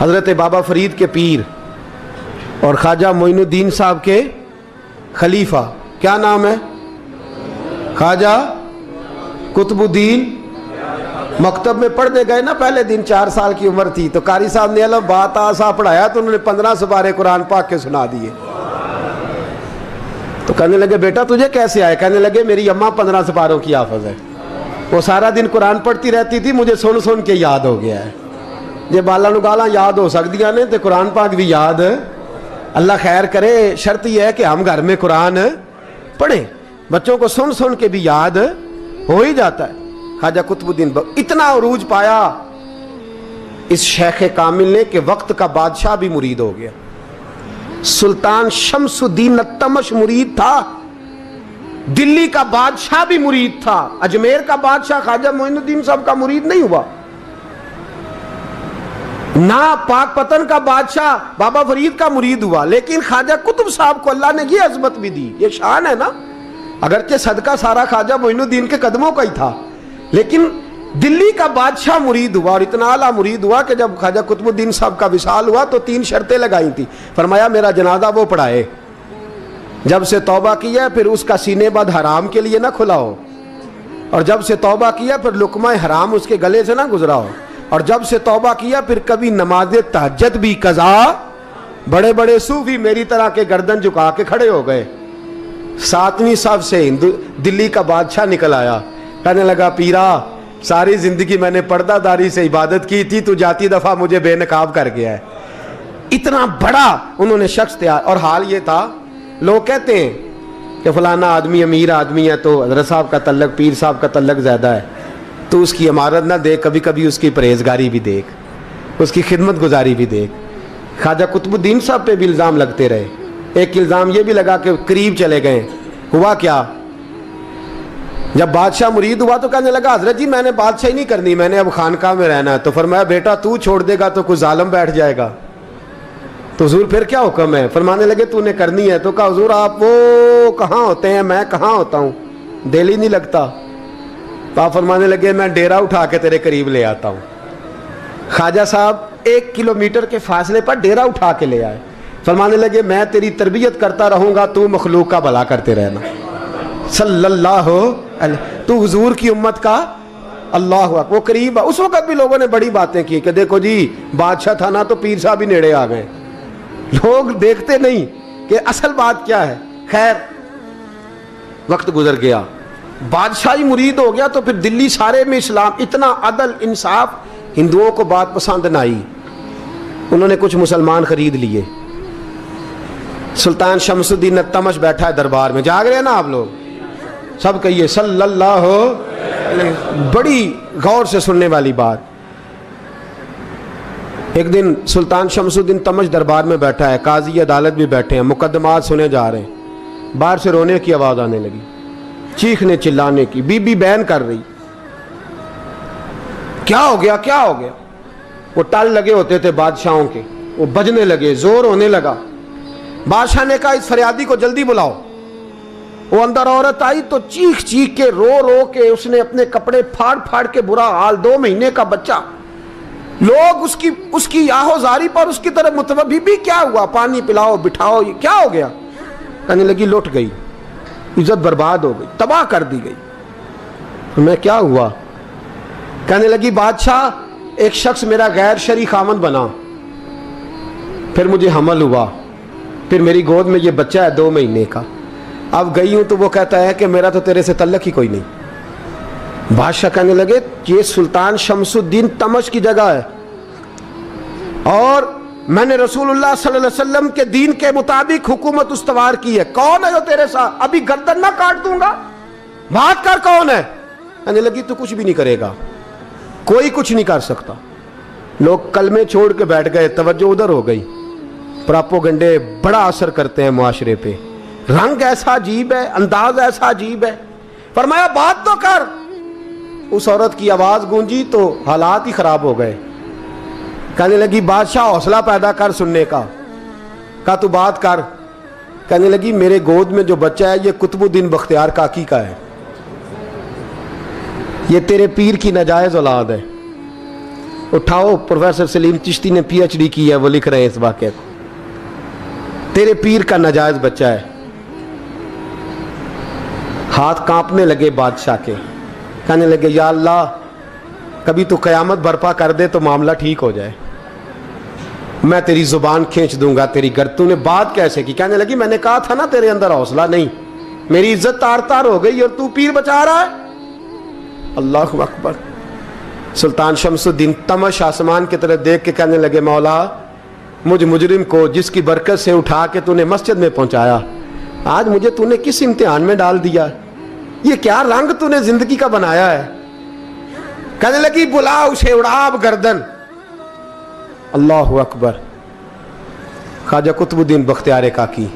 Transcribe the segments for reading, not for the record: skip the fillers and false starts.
حضرت بابا فرید کے پیر اور خواجہ معین الدین صاحب کے خلیفہ، کیا نام ہے؟ خواجہ قطب الدین۔ مکتب میں پڑھنے گئے نا پہلے دن، 4 سال کی عمر تھی، تو قاری صاحب نے الف با تا سا پڑھایا تو انہوں نے 15 سپارے قرآن پاک کے سنا دیے۔ تو کہنے لگے بیٹا تجھے کیسے آئے؟ کہنے لگے میری اماں 15 سپاروں کی حافظ ہے، وہ سارا دن قرآن پڑھتی رہتی تھی، مجھے سن سن کے یاد ہو گیا ہے۔ یہ بالا نو گالاں یاد ہو سکدیاں نے تے قرآن پاک بھی یاد، اللہ خیر کرے۔ شرط یہ ہے کہ ہم گھر میں قرآن پڑھیں، بچوں کو سن سن کے بھی یاد ہو ہی جاتا ہے۔ خواجہ قطب الدین اتنا عروج پایا اس شیخ کامل نے کہ وقت کا بادشاہ بھی مرید ہو گیا۔ سلطان شمس الدین التمش مرید تھا، دلی کا بادشاہ بھی مرید تھا، اجمیر کا بادشاہ خواجہ معین الدین صاحب کا مرید نہیں ہوا، نہ پاک پتن کا بادشاہ بابا فرید کا مرید ہوا، لیکن خواجہ قطب صاحب کو اللہ نے یہ عظمت بھی دی۔ یہ شان ہے نا، اگرچہ صدقہ سارا خواجہ معین الدین کے قدموں کا ہی تھا، لیکن دلی کا بادشاہ مرید ہوا، اور اتنا اعلیٰ مرید ہوا کہ جب خواجہ قطب الدین صاحب کا وصال ہوا تو 3 شرطیں لگائی تھی۔ فرمایا میرا جنازہ وہ پڑھائے، جب سے توبہ کیا پھر اس کا سینے بد حرام کے لیے نہ کھلا ہو، اور جب سے توبہ کیا پھر لقمہ حرام اس کے گلے سے نہ گزرا ہو، اور جب سے توبہ کیا پھر کبھی نماز تہجد بھی قضا۔ بڑے بڑے صوفی میری طرح کے گردن جھکا کے کھڑے ہو گئے۔ 7ویں صف سے دلی کا بادشاہ نکل آیا، کہنے لگا پیرا ساری زندگی میں نے پردہ داری سے عبادت کی تھی، تو جاتی دفعہ مجھے بے نقاب کر گیا ہے۔ اتنا بڑا انہوں نے شخص تیار، اور حال یہ تھا لوگ کہتے ہیں کہ فلانا آدمی امیر آدمی ہے تو حضرت صاحب کا تعلق، پیر صاحب کا تعلق زیادہ ہے، تو اس کی عمارت نہ دیکھ، کبھی کبھی اس کی پرہیزگاری بھی دیکھ، اس کی خدمت گزاری بھی دیکھ۔ خواجہ قطب الدین صاحب پہ بھی الزام لگتے رہے۔ ایک الزام یہ بھی لگا کہ قریب چلے گئے۔ ہوا کیا، جب بادشاہ مرید ہوا تو کہنے لگا حضرت جی میں نے بادشاہی نہیں کرنی، میں نے اب خانقاہ میں رہنا ہے۔ تو فرمایا بیٹا تو چھوڑ دے گا تو کوئی ظالم بیٹھ جائے گا، تو حضور پھر کیا حکم ہے؟ فرمانے لگے تو نے کرنی ہے۔ تو کہا حضور آپ وہ کہاں ہوتے ہیں، میں کہاں ہوتا ہوں، دل ہی نہیں لگتا۔ تو آپ فرمانے لگے میں ڈیرا اٹھا کے تیرے قریب لے آتا ہوں۔ خواجہ صاحب 1 کلومیٹر کے فاصلے پر ڈیرا اٹھا کے لے آئے، فرمانے لگے میں تیری تربیت کرتا رہوں گا، تو مخلوق کا بھلا کرتے رہنا۔ صلی اللہ علیہ، تو حضور کی امت کا اللہ اکبر، وہ قریب۔ اس وقت بھی لوگوں نے بڑی باتیں کی کہ دیکھو جی بادشاہ تھا نا تو پیر صاحب ہی نیڑے آ گئے، لوگ دیکھتے نہیں کہ اصل بات کیا ہے۔ خیر وقت گزر گیا، بادشاہی مرید ہو گیا، تو پھر دلی سارے میں اسلام، اتنا عدل انصاف، ہندوؤں کو بات پسند نہ آئی، انہوں نے کچھ مسلمان خرید لیے۔ سلطان شمس الدین التمش بیٹھا ہے دربار میں، جاگ رہے ہیں نا آپ لوگ سب، کہیے صلی اللہ علیہ۔ بڑی غور سے سننے والی بات۔ ایک دن سلطان شمس الدین تمش دربار میں بیٹھا ہے، قاضی عدالت بھی بیٹھے ہیں، مقدمات سنے جا رہے ہیں، باہر سے رونے کی آواز آنے لگی، چیخنے چلانے کی، بی بی بیان کر رہی۔ کیا ہو گیا کیا ہو گیا؟ وہ ٹال لگے ہوتے تھے بادشاہوں کے، وہ بجنے لگے، زور ہونے لگا۔ بادشاہ نے کہا اس فریادی کو جلدی بلاؤ۔ وہ اندر عورت آئی تو چیخ چیخ کے رو رو کے اس نے اپنے کپڑے پھاڑ پھاڑ کے، برا حال، 2 مہینے کا بچہ، لوگ اس کی آہو زاری پر اس کی طرف متوجہ بھی کیا ہوا، پانی پلاؤ بٹھاؤ، یہ کیا ہو گیا؟ کہنے لگی لٹ گئی، عزت برباد ہو گئی، تباہ کر دی گئی۔ میں کیا ہوا؟ کہنے لگی بادشاہ ایک شخص میرا غیر شرعی خامند بنا، پھر مجھے حمل ہوا، پھر میری گود میں یہ بچہ ہے 2 مہینے کا، اب گئی ہوں تو وہ کہتا ہے کہ میرا تو تیرے سے تعلق ہی کوئی نہیں۔ بادشاہ کہنے لگے یہ سلطان شمس الدین تمش کی جگہ ہے، اور میں نے رسول اللہ صلی اللہ علیہ وسلم کے دین کے مطابق حکومت استوار کی ہے، کون ہے جو تیرے ساتھ؟ ابھی گردن نہ کاٹ دوں گا، بات کر کون ہے؟ کہنے لگی تو کچھ بھی نہیں کرے گا، کوئی کچھ نہیں کر سکتا۔ لوگ کلمے چھوڑ کے بیٹھ گئے، توجہ ادھر ہو گئی۔ پراپوگنڈے بڑا اثر کرتے ہیں معاشرے پہ، رنگ ایسا عجیب ہے، انداز ایسا عجیب ہے۔ فرمایا بات تو کر۔ اس عورت کی آواز گونجی تو حالات ہی خراب ہو گئے۔ کہنے لگی بادشاہ حوصلہ پیدا کر سننے کا۔ کہا تو بات کر۔ کہنے لگی میرے گود میں جو بچہ ہے یہ قطب الدین بختیار کاکی کا ہے، یہ تیرے پیر کی ناجائز اولاد ہے۔ उठाओ, प्रोफेसर सलीम चिश्ती ने PhD की है, वो लिख रहे हैं इस वाक़े को। तेरे पीर का नाजायज बच्चा है। हाथ कांपने लगे बादशाह के, कहने लगे या अल्लाह कभी तो क़यामत बर्पा कर दे तो मामला ठीक हो जाए, मैं तेरी ज़ुबान खींच दूंगा तेरी तूने बात कैसे की? कहने लगी मैंने कहा था ना तेरे अंदर हौसला नहीं, मेरी इज्जत तार तार हो गई और तू पीर बचा रहा है। अल्लाहु अकबर। सुल्तान शमसुद्दीन तमश आसमान की तरफ देख के कहने लगे मौला मुझ मुजरिम को जिसकी बरकत से उठा के तूने मस्जिद में पहुंचाया, आज मुझे तूने किस इम्तिहान में डाल दिया? ये क्या रंग तूने जिंदगी का बनाया है? कहने लगी बुला उसे, उड़ाब गर्दन। अल्लाहु अकबर। ख्वाजा कुतुबुद्दीन बख्तियार काकी,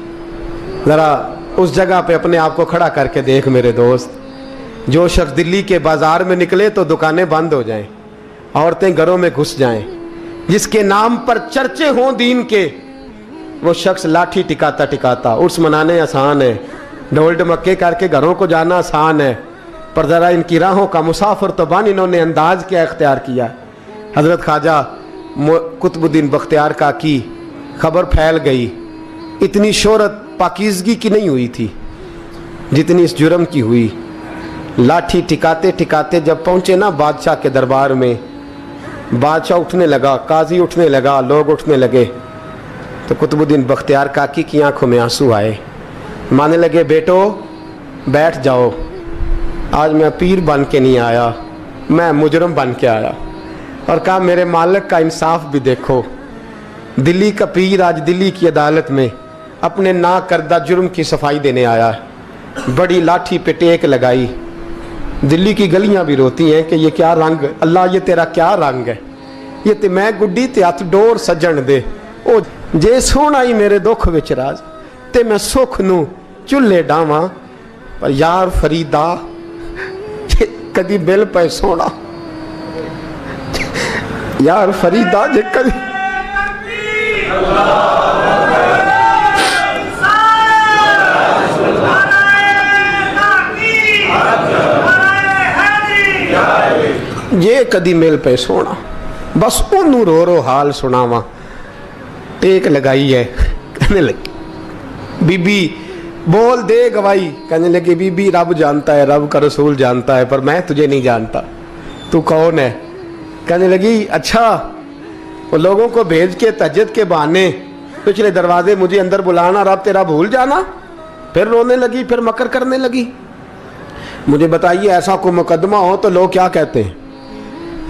जरा उस जगह पे अपने आप को खड़ा करके देख मेरे दोस्त। जो शख्स दिल्ली के बाजार में निकले तो दुकानें बंद हो जाएं, औरतें घरों में घुस जाएं, जिसके नाम पर चर्चे हों दीन के, वो शख्स लाठी टिकाता टिकाता उर्स मनाने आसान है, ढोल ढमक्के करके घरों को जाना आसान है, पर ज़रा इनकी राहों का मुसाफिर तो बन इन्होंने अंदाज क्या इख्तियार किया। हज़रत ख्वाजा कुतुबुद्दीन बख्तियार काकी, खबर फैल गई। इतनी शोहरत पाकीज़गी की नहीं हुई थी जितनी इस जुर्म की हुई। लाठी टिकाते टिकाते जब पहुँचे ना बादशाह के दरबार में, बादशाह उठने लगा, काजी उठने लगा, लोग उठने लगे, तो कुतुबुद्दीन बख्तियार काकी की आंखों में आंसू आए। मानने लगे बेटो बैठ जाओ, आज मैं पीर बन के नहीं आया, मैं मुजरम बन के आया। और कहा मेरे मालिक का इंसाफ भी देखो, दिल्ली का पीर आज दिल्ली की अदालत में अपने ना करदा जुर्म की सफाई देने आया है। बड़ी लाठी पे टेक लगाई। दिल्ली की गलियां भी रोती हैं कि ये क्या रंग, अल्लाह ये तेरा क्या रंग है, ये ते मैं गुड्डी ते हथ डोर सजन दे, ओ जे सोना ही मेरे दुख विच राज ते मैं सुख नू चुल्हे डावां, पर यार फरीदा कदी बिल पे सोना, यार फरीदा जे कदी ये कदी मिल पे सोना, बस ओनू रो रो हाल सुनावा। टेक लगाई है, कहने लगी बीबी बोल दे गवाही। कहने लगी बीबी रब जानता है, रब का रसूल जानता है, पर मैं तुझे नहीं जानता, तू कौन है? कहने लगी अच्छा वो लोगों को भेज के तहज्जुद के बहाने पिछले दरवाजे मुझे अंदर बुलाना, रब तेरा भूल जाना। फिर रोने लगी, फिर मकर करने लगी। मुझे बताइए ऐसा कोई मुकदमा हो तो लोग क्या कहते हैं?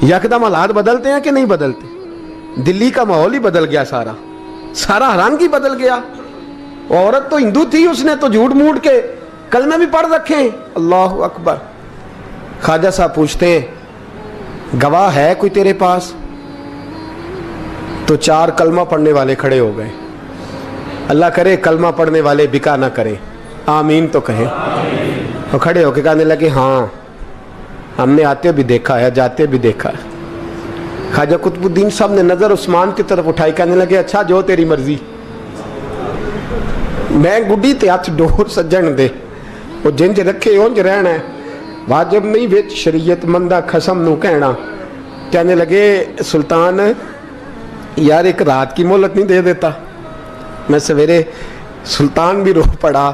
यकदम हालात बदलते हैं कि नहीं बदलते? दिल्ली का माहौल ही बदल गया, सारा सारा रंग ही बदल गया। औरत तो हिंदू थी, उसने तो झूठ मूठ के कलमे भी पढ़ रखे। अल्लाह अकबर। ख्वाजा साहब पूछते हैं गवाह है कोई तेरे पास? तो 4 कलमा पढ़ने वाले खड़े हो गए। अल्लाह करे कलमा पढ़ने वाले बिका ना करें, आमीन तो कहें। तो खड़े होके कहने लगे हाँ हमने आते भी देखा है, जाते भी देखा है। ख्वाजा कुतुबुद्दीन साहब ने नजर उस्मान की तरफ उठाई, कहने लगे अच्छा जो तेरी मर्जी, मैं गुड्डी ते हथ डोर सज्जन दे, वो जिंज रखे उंज रहना है, वाजिब नहीं विच शरीयत मंदा खसम नू कहना। कहने लगे सुल्तान यार एक रात की मोहलत नहीं दे देता? मैं सवेरे सुल्तान भी रो पड़ा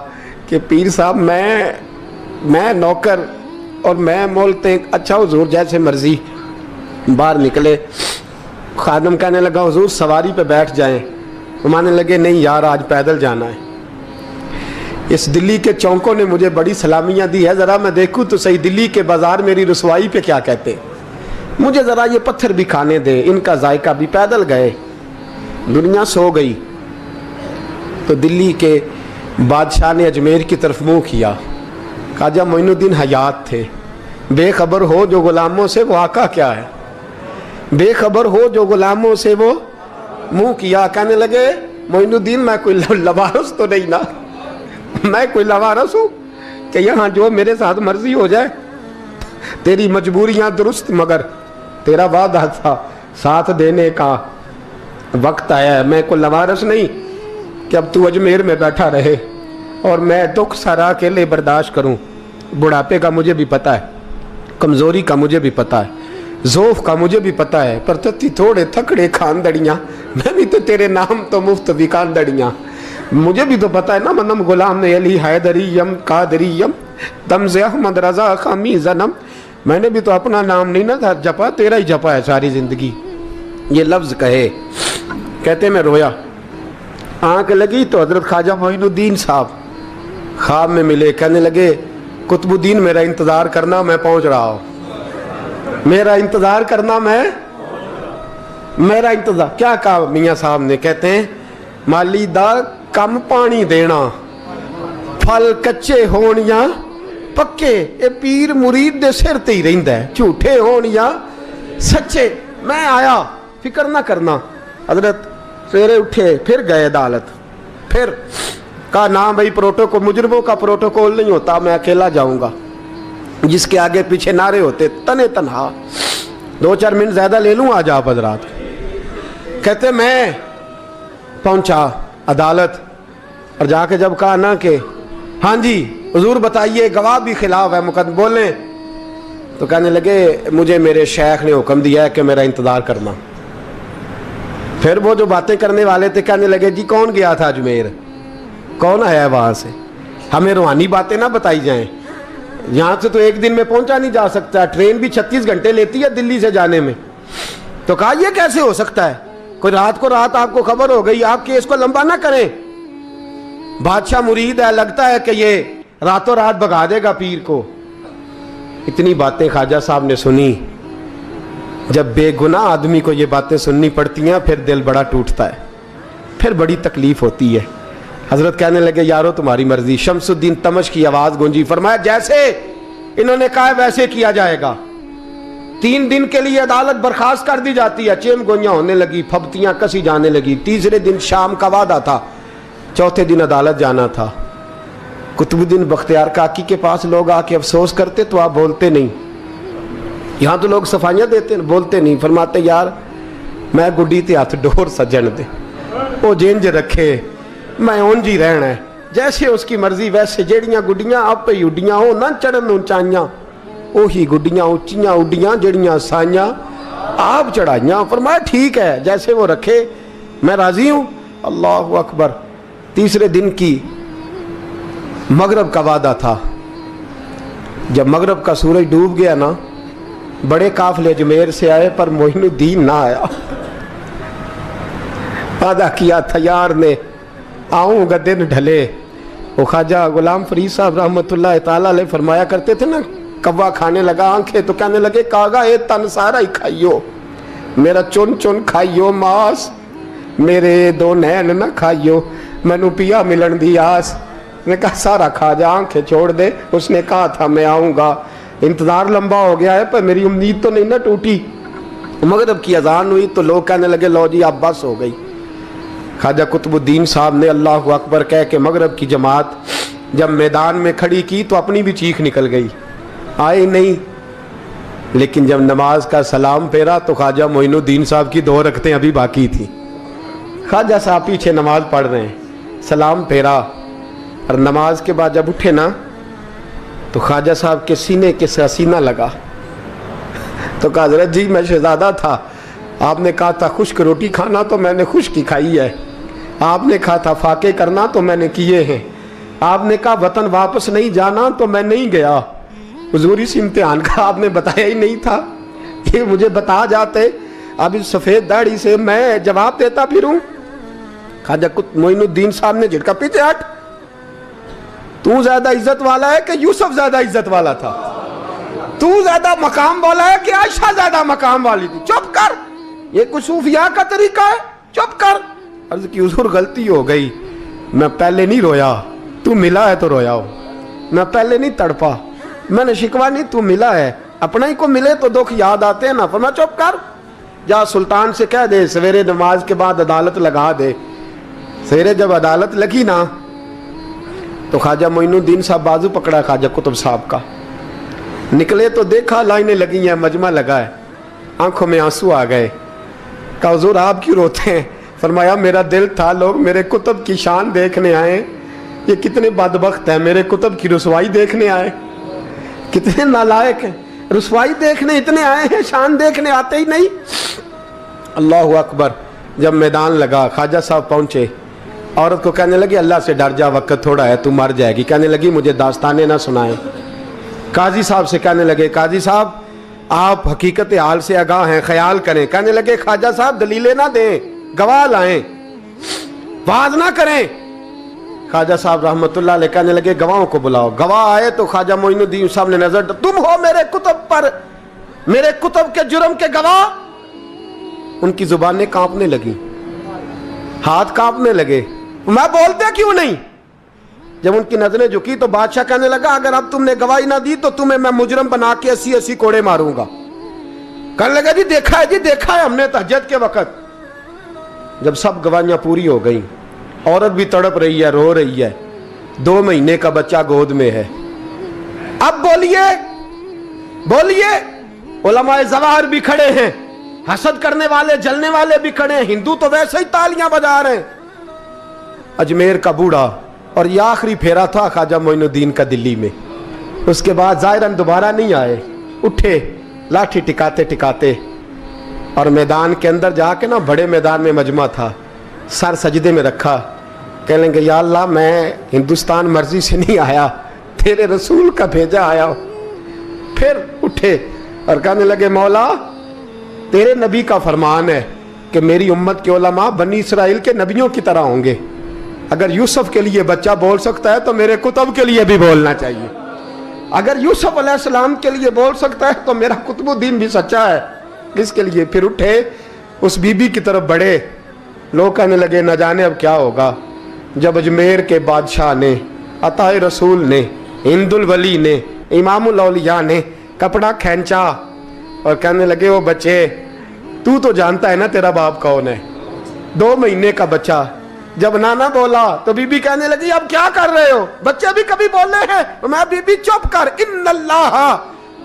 कि पीर साहब मैं नौकर और मैं मोलते, अच्छा हुजूर जैसे मर्जी। बाहर निकले, खादम कहने लगा हुजूर सवारी पे बैठ जाएं। वो मानने लगे नहीं यार आज पैदल जाना है। इस दिल्ली के चौंकों ने मुझे बड़ी सलामियाँ दी है, ज़रा मैं देखूँ तो सही दिल्ली के बाज़ार मेरी रसवाई पे क्या कहते हैं। मुझे ज़रा ये पत्थर भी खाने दे, इनका जायका भी। पैदल गए, दुनिया सो गई तो दिल्ली के बादशाह ने अजमेर की तरफ मुँह किया। ख्वाजा मोइनुद्दीन हयात थे। बेखबर हो जो गुलामों से वो आका क्या है, बेखबर हो जो गुलामों से वो मुँह किया। कहने लगे मोइनुद्दीन मैं कोई लवारस तो नहीं ना, मैं कोई लवारस हूँ कि यहाँ जो मेरे साथ मर्जी हो जाए? तेरी मजबूरियाँ दुरुस्त, मगर तेरा वादा था साथ देने का, वक्त आया है। मैं कोई लवारस नहीं कि अब तू अजमेर में बैठा रहे और मैं दुख सारा अकेले बर्दाश्त करूं। बुढ़ापे का मुझे भी पता है, कमज़ोरी का मुझे भी पता है, ज़ोफ़ का मुझे भी पता है, पर तत्ती थोड़े थकड़े खानदड़ियाँ, मैं भी तो तेरे नाम तो मुफ्त भी खानदड़ियाँ। मुझे भी तो पता है ना, मनम गुलाम ने अली हैदरियम कादरियम तमज़े अहमद रज़ा खामी ज़नम। मैंने भी तो अपना नाम नहीं ना था जपा, तेरा ही जपा है सारी ज़िंदगी। ये लफ्ज़ कहे, कहते मैं रोया, आँख लगी तो हज़रत ख्वाजा मोइनुद्दीन साहब ख्वाब में मिले। कहने लगे कुतुबुद्दीन मेरा इंतज़ार करना, मैं पहुँच रहा हूँ। मेरा इंतज़ार करना, मेरा इंतज़ार। क्या कहा मियाँ साहब ने? कहते हैं माली दा कम पानी देना, फल कच्चे होण या पक्के, ये पीर मुरीद दे सिर ते ही रहिंदा है, झूठे होण या सच्चे। मैं आया, फिक्र ना करना। हजरत सवेरे उठे, फिर गए अदालत, फिर कहा ना भाई प्रोटोकॉल, मुजरमों का प्रोटोकॉल नहीं होता, मैं अकेला जाऊंगा। जिसके आगे पीछे नारे होते तने तनहा। 2-4 मिनट ज़्यादा ले लूँ आज आप हजरात। कहते मैं पहुंचा अदालत और जाके जब कहा ना कि हाँ जी हुजूर बताइए, गवाह भी खिलाफ है, मुकदमा बोलें, तो कहने लगे मुझे मेरे शेख ने हुक्म दिया है कि मेरा इंतज़ार करना। फिर वो जो बातें करने वाले थे कहने लगे जी कौन गया था अजमेर, कौन आया है वहाँ से, हमें रूहानी बातें ना बताई जाएं। यहाँ से तो एक दिन में पहुंचा नहीं जा सकता, ट्रेन भी 36 घंटे लेती है दिल्ली से जाने में। तो कहा यह कैसे हो सकता है, कोई रात को रात आपको खबर हो गई, आप केस को लंबा ना करें, बादशाह मुरीद है, लगता है कि ये रातों रात भगा देगा पीर को। इतनी बातें ख्वाजा साहब ने सुनी। जब बेगुनाह आदमी को ये बातें सुननी पड़ती हैं फिर दिल बड़ा टूटता है, फिर बड़ी तकलीफ होती है। हजरत कहने लगे यारो तुम्हारी मर्जी। शमसुद्दीन तमश की आवाज गूंजी, फरमाया जैसे इन्होंने कहा वैसे किया जाएगा। 3 दिन के लिए अदालत बर्खास्त कर दी जाती है। चेम गोइयां होने लगी, फबतियां कसी जाने लगी। तीसरे दिन शाम का वादा था, चौथे दिन अदालत जाना था। कुतुबुद्दीन बख्तियार काकी के पास लोग आके अफसोस करते तो आप बोलते नहीं। यहाँ तो लोग सफाइयाँ देते बोलते नहीं। फरमाते यार मैं गुड्डी ते हथ डोर सजन दे, वो जिंज रखे मैं उंज ही रहना है, जैसे उसकी मर्जी वैसे। जेड़ियां गुड्डियां आप ही उड्डियां हो ना चढ़न उचाइयां, ओही गुड्डियां उच्चियां उड्डियां जेड़ियां साइयां आप चढ़ाइयां। फरमाया ठीक है, जैसे वो रखे मैं राजी हूं। अल्लाह अकबर। तीसरे दिन की मगरब का वादा था। जब मगरब का सूरज डूब गया ना, बड़े काफले अजमेर से आए पर मोइनुद्दीन ना आया। वादा किया था यार ने, आऊँगा दिन ढले। वो ख्वाजा गुलाम फरीद साहब रहमतुल्लाह ताला अलैह फरमाया करते थे ना, कव्वा खाने लगा आंखें तो कहने लगे कागा ये तन सारा ही खाइयो, मेरा चुन चुन खाइयो मास, मेरे 2 नैन ना खाइयो, मैनू पिया मिलन दी आस। मैं कहा सारा खा जा, आंखें छोड़ दे। उसने कहा था मैं आऊँगा, इंतज़ार लंबा हो गया है पर मेरी उम्मीद तो नहीं ना टूटी। मगरब की अजान हुई तो लोग कहने लगे लो जी अब बस हो गई। ख्वाजा कुतुबुद्दीन साहब ने अल्लाह अकबर कह के मगरब की जमात जब मैदान में खड़ी की तो अपनी भी चीख निकल गई, आए नहीं। लेकिन जब नमाज का सलाम फेरा तो ख्वाजा मोइनुद्दीन साहब की 2 रकतें अभी बाकी थी। ख्वाजा साहब पीछे नमाज पढ़ रहे हैं, सलाम फेरा और नमाज के बाद जब उठे ना तो ख्वाजा साहब के सीने के सीना लगा। तो कहा हज़रत जी मैं शहजादा था, आपने कहा था खुश्क रोटी खाना तो मैंने खुश्क ही खाई है, आपने कहा था फाके करना तो मैंने किए हैं, आपने कहा वतन वापस नहीं जाना तो मैं नहीं गया। हुजूर इस इम्तिहान का आपने बताया ही नहीं था, ये मुझे बता जाते अब इस सफ़ेद दाढ़ी से मैं जवाब देता फिरूं। ख्वाजा मोइनुद्दीन साहब ने झटका, पीछे हट, तू ज्यादा इज्जत वाला है कि यूसुफ ज्यादा इज्जत वाला था, तू ज्यादा मकाम वाला है कि आयशा ज्यादा मकाम वाली थी, चुप कर, ये कुछ सूफिया का तरीका है, चुप कर। अर्ज की हुजूर गलती हो गई, मैं पहले नहीं रोया, तू मिला है तो रोया हो, मैं पहले नहीं तड़पा, मैंने शिकवा नहीं, तू मिला है, अपना ही को मिले तो दुख याद आते हैं ना। फरमा चुप कर, जा सुल्तान से कह दे सवेरे नमाज के बाद अदालत लगा दे। सवेरे जब अदालत लगी ना तो ख्वाजा मोइनुद्दीन साहब बाजू पकड़ा ख्वाजा कुतुब साहब का, निकले तो देखा लाइनें लगी हैं, मजमा लगा है, आंखों में आंसू आ गए। कहा हुजूर आप क्यों रोते हैं? फरमाया मेरा दिल था लोग मेरे कुतुब की शान देखने आए, ये कितने बदबख्त हैं, मेरे कुतुब की रुसवाई देखने आए, कितने नालायक हैं। रसवाई देखने इतने आए हैं, शान देखने आते ही नहीं। अल्लाह अकबर। जब मैदान लगा, ख्वाजा साहब पहुंचे, औरत को कहने लगी अल्लाह से डर जा, वक्त थोड़ा है, तू मर जाएगी। कहने लगी मुझे दास्तानें ना सुनाएं। काजी साहब से कहने लगे काजी साहब आप हकीकत हाल से आगाह हैं, ख्याल करें। कहने लगे ख्वाजा साहब दलीलें ना दें, गवाह लाएं, वाज ना करें। ख्वाजा साहब रहमतुल्लाह अलैह कहने लगे गवाहों को बुलाओ। गवाह आए तो ख्वाजा मोइनुद्दीन साहब ने नजर, तुम हो मेरे कुतुब पर, मेरे कुतुब के जुर्म के गवाह। उनकी जुबानें कांपने लगी, हाथ कांपने लगे, मैं बोलते क्यों नहीं। जब उनकी नजरें झुकी तो बादशाह कहने लगा अगर अब तुमने गवाही ना दी तो तुम्हें मैं मुजरम बना के 80-80 कोड़े मारूंगा। कहने लगा जी देखा है हमने तहज्जुद के वक्त। जब सब गवाहियां पूरी हो गई, औरत भी तड़प रही है, रो रही है, 2 महीने का बच्चा गोद में है। अब बोलिए उलमाए ज़वाहिर भी खड़े हैं, हसद करने वाले जलने वाले भी खड़े हैं, हिंदू तो वैसे ही तालियां बजा रहे हैं। अजमेर का बूढ़ा, और ये आखिरी फेरा था ख्वाजा मोइनुद्दीन का दिल्ली में। उसके बाद ज़ाहिरन दोबारा नहीं आए, उठे लाठी टिकाते टिकाते और मैदान के अंदर जाके ना, बड़े मैदान में मजमा था, सर सजदे में रखा। कह लेंगे या अल्लाह मैं हिंदुस्तान मर्जी से नहीं आया, तेरे रसूल का भेजा आया। फिर उठे और कहने लगे मौला तेरे नबी का फरमान है कि मेरी उम्मत के उलमा बनी इसराइल के नबियों की तरह होंगे। अगर यूसुफ के लिए बच्चा बोल सकता है तो मेरे कुतुब के लिए भी बोलना चाहिए। अगर यूसुफ अलैहिस्सलाम के लिए बोल सकता है तो मेरा कुतुबुद्दीन भी सच्चा है। इसके लिए फिर उठे, उस बीबी की तरफ बढ़े। लोग कहने लगे न जाने अब क्या होगा। जब अजमेर के बादशाह ने, अताए रसूल ने, हिंदुल वली ने, इमामुल औलिया ने कपड़ा खींचा और कहने लगे वो बच्चे तू तो जानता है ना तेरा बाप कौन है। 2 महीने का बच्चा। जब नाना बोला तो बीबी कहने लगी अब क्या कर रहे हो, बच्चे भी कभी बोले हैं। मैं बीबी चुप कर, इन्नल्लाह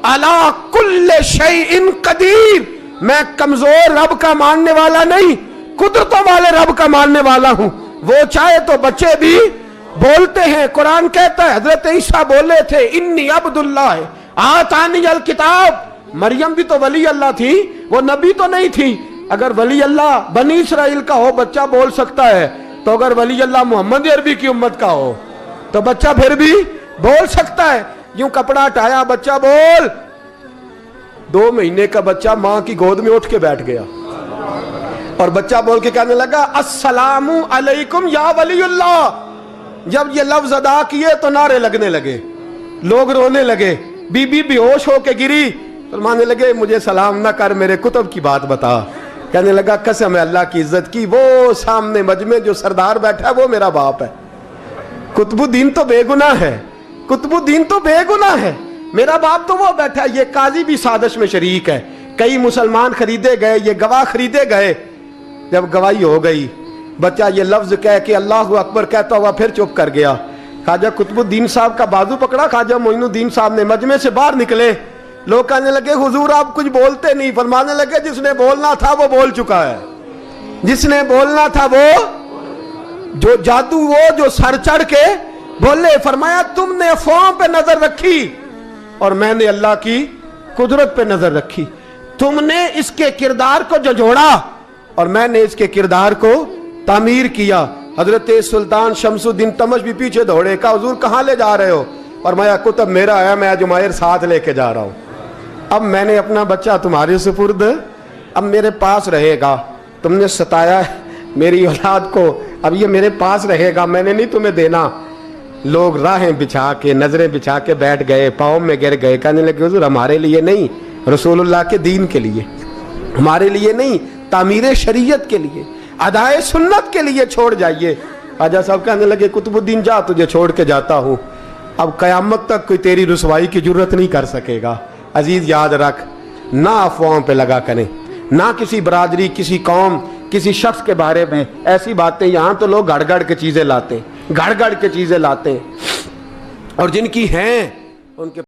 अला कुल्ले शैइन कदीर, मैं कमजोर रब का मानने वाला नहीं, कुदरतों वाले रब का मानने वाला हूं। वो चाहे तो बच्चे भी बोलते हैं। कुरान कहता है हजरत ईसा बोले थे इन्नी अब्दुल्लाह आतानी अल किताब। मरियम भी तो वली अल्लाह थी, वो नबी तो नहीं थी। अगर वली अल्लाह बनी इसराइल का हो बच्चा बोल सकता है, तो अगर वली अल्लाह मोहम्मद अरबी की उम्मत का हो तो बच्चा फिर भी बोल सकता है। यूं कपड़ा हटाया, बच्चा बोल। 2 महीने का बच्चा मां की गोद में उठ के बैठ गया और बच्चा बोल के कहने लगा अस्सलामु अलैकुम या वलीउल्लाह। जब ये लफ्ज अदा किए तो नारे लगने लगे, लोग रोने लगे। बीबी बेहोश होके गिरी, फरमाने लगे मुझे सलाम ना कर, मेरे कुतुब की बात बता। कहने लगा कसम है अल्लाह की इज्जत की, वो सामने मजमे जो सरदार बैठा है वो मेरा बाप है। कुतुबुद्दीन तो बेगुनाह है, कुतुबुद्दीन तो बेगुनाह है, मेरा बाप तो वो बैठा है। ये काजी भी साजिश में शरीक है। कई मुसलमान खरीदे गए, ये गवाह खरीदे गए। जब गवाही हो गई, बच्चा ये लफ्ज कह के अल्लाहु अकबर कहता हुआ फिर चुप कर गया। ख्वाजा कुतुबुद्दीन साहब का बाजू पकड़ा ख्वाजा मोइनुद्दीन साहब ने, मजमे से बाहर निकले। लोग कहने लगे हुजूर आप कुछ बोलते नहीं। फरमाने लगे जिसने बोलना था वो बोल चुका है, जिसने बोलना था वो जो जादू, वो जो सर चढ़ के बोले। फरमाया तुमने अफवाहों पे नजर रखी और मैंने अल्लाह की कुदरत पे नजर रखी। तुमने इसके किरदार को जोड़ा और मैंने इसके किरदार को तामीर किया। हजरत सुल्तान शमसुद्दीन तमश भी पीछे दौड़े, कहा हुजूर कहाँ ले जा रहे हो। और मैं कुतुब मेरा आया, मैं जुमैर साथ लेके जा रहा हूं। अब मैंने अपना बच्चा तुम्हारे सुपुर्द, अब मेरे पास रहेगा। तुमने सताया मेरी औलाद को, अब ये मेरे पास रहेगा, मैंने नहीं तुम्हें देना। लोग राहें बिछा के, नजरें बिछा के बैठ गए, पाँव में गिर गए। कहने लगे हुजूर हमारे लिए नहीं, रसूलुल्लाह के दीन के लिए, हमारे लिए नहीं, तामीर शरीयत के लिए, अदाए सुन्नत के लिए छोड़ जाइए। ख्वाजा साहब कहने लगे कुतुबुद्दीन जा, तुझे छोड़ के जाता हूं, अब कयामत तक कोई तेरी रुसवाई की जरूरत नहीं कर सकेगा। अजीज याद रख, ना अफवाहों पे लगा करें, ना किसी बरादरी, किसी कौम, किसी शख्स के बारे में ऐसी बातें। यहां तो लोग गड़ गड़ के चीजें लाते हैं, गड़ गड़ के चीजें लाते हैं, और जिनकी हैं उनके